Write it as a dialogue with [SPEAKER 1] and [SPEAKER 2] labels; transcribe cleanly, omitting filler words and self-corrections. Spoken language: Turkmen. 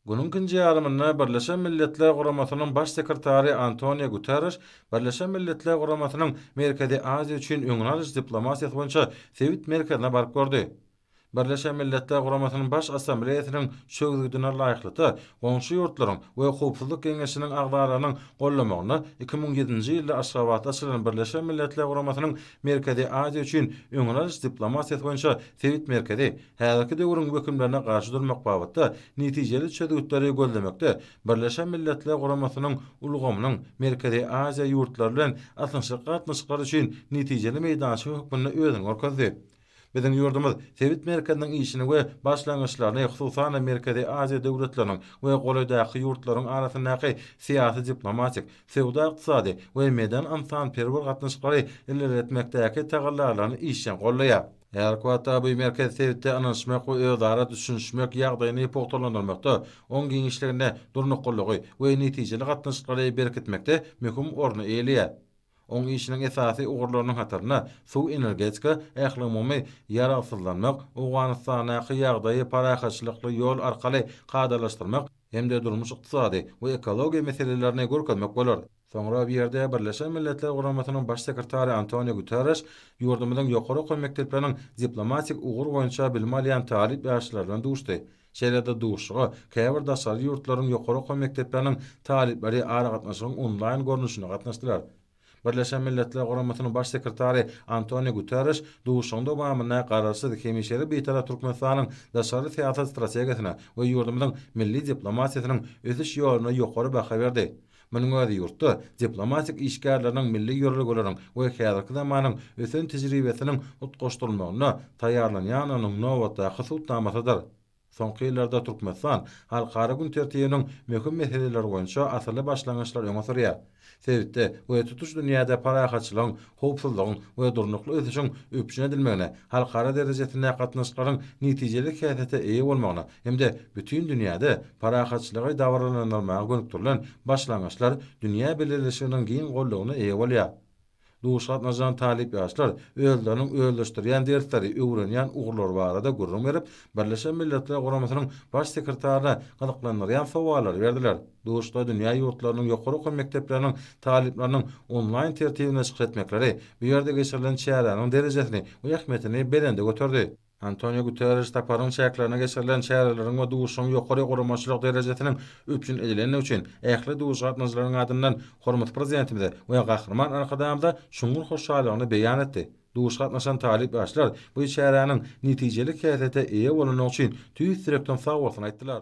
[SPEAKER 1] Günün ikinji ýarymynda Birleşen Milletler Guramasynyň baş sekretary Antonio Guterres, Birleşen Milletler Guramasynyň Merkezi Aziýa üçin öňüne alyş diplomatiýasy boýunça Sewit merkezine baryp gördi. Birleşen Milletler Guramasynyň baş assambleýasynyň şöwdügine laýyklydy, goňşy ýurtlaryň we Howpsuzlyk Geňeşiniň agdararynyň gollamagyny 2007-nji ýylda Aşgabatda açylan Birleşen Milletler Guramasynyň Merkezi Aziýa üçin öňüne alyş diplomatiýasy boýunça Sewit merkezi häzirki döwrüň hökümlerine garşy durmak babatda netijeli çözgütleri gözlemekde. Birleşen Milletler Guramasynyň ulgamynyň Merkezi Aziýa ýurtlary bilen atnaşyk gatnaşyklary üçin netijeli meýdançy hökmüni özüň orkazdy. Bizim ýurdumyz Sewit merkeziniň işini we başlangyçlaryny, hususan Merkezi Aziýa döwletleriniň we golaýdaky ýurtlaryň arasyndaky syýasy, diplomatik, sewda, ykdysady we medan amsanperwer gatnaşyklary ilerletmekdäki tagallarlaryny işden gollaýar. Erkwata bu merkez Sewitde anlaşmak we özara düşünşmek ýagdaýyny pogtalandyrmakda, oň giňişliginde durnuklygy we netijeli gatnaşyklary berkitmekde möhüm orny eýleýär. Oň işiniň esasy ugurlarynyň hatarına suw energetika, ähli ýararsızlanmak, Owganystanyň ýagdaýy parahaçlykly ýol arkaly gadalaşdyrmak hemde durmuş ykdysady we ekologiýa meselelerini görkezmek bolar. Soňra bir ýerde Birleşen Milletler Guramasynyň baş sekretary Antonio Guterres ýurdumyzyň ýokary goý mekdepleriniň diplomatik ugur boýunça bilme alýan talip ýaşlarydan duşdy. Şeýlede duşugy käbir daşary ýurtlaryň ýokary goý mekdepleriniň talipleri ara gatnaşygyň online görnüşine gatnaşdylar. Birleşen Milletler Guramasynyň baş sekretary Antonio Guterres duşunda bamyna gararsyz hemişeri beýtara Türkmenistanyň daşary syýasat strategiýasyna we ýurdumyzyň milli diplomatiýasynyň ösüş ýoluny ýokary baha berdi. Munyň özi ýurtda diplomatik işgärleriň milli ýörlegelerini we häzirki zamanyň ösen tejribesiniň utgaşdyrylmagyna taýýarlanýan onyň nowatda hysutlamasydyr. Soňky ýyllarda Türkmenistan halkara gün tertibiniň möhüm meseleleri boýunça asyly başlangyçlar öňe sürýär. Sewitde we tutuş dünýäde parahaçylygyň, howpsuzlygyň we durnukly ösüşiň öpüşine edilmegine, halkara derejesinde gatnaşyklaryň netijeli käsete eýe bolmagyna hemde bütün dünýäde parahaçylygy dawaranylmagy gönükdirilen başlangyçlar dünýä belirleşiginiň giň gollugyna eýe bolýar. Duşat nazan talip ýaşlar özleriniň özleşdirýän dersleri öwrenýän ugurlar barada gurrun berip, Birleşen Milletler Guramasynyň baş sekretäriне gyzyklandyrýan sowallar berdiler. Duşda dünýä ýurtlarynyň ýokary goý mekdepleriniň talipleriniň online tertibine çykyş etmekleri, bu ýerde geçirilen çärelerin derejesini we ähmiýetini belende götürdi. Antonio Guterres taparyň şäherlerine geçirilen çäreleriň we duşyň ýokary guramaçylyk derejesiniň öpüşün edileni üçin ähli duş gatnaşyklaryň adyndan hormat prezidentimize we gahrman arkadamda şuňur hoşalygyny beýan etdi. Duş gatnaşan talip ýaşlar bu çärelerin netijeli käsete eýe bolany üçin tüýsürekden sag bolsun aýtdylar.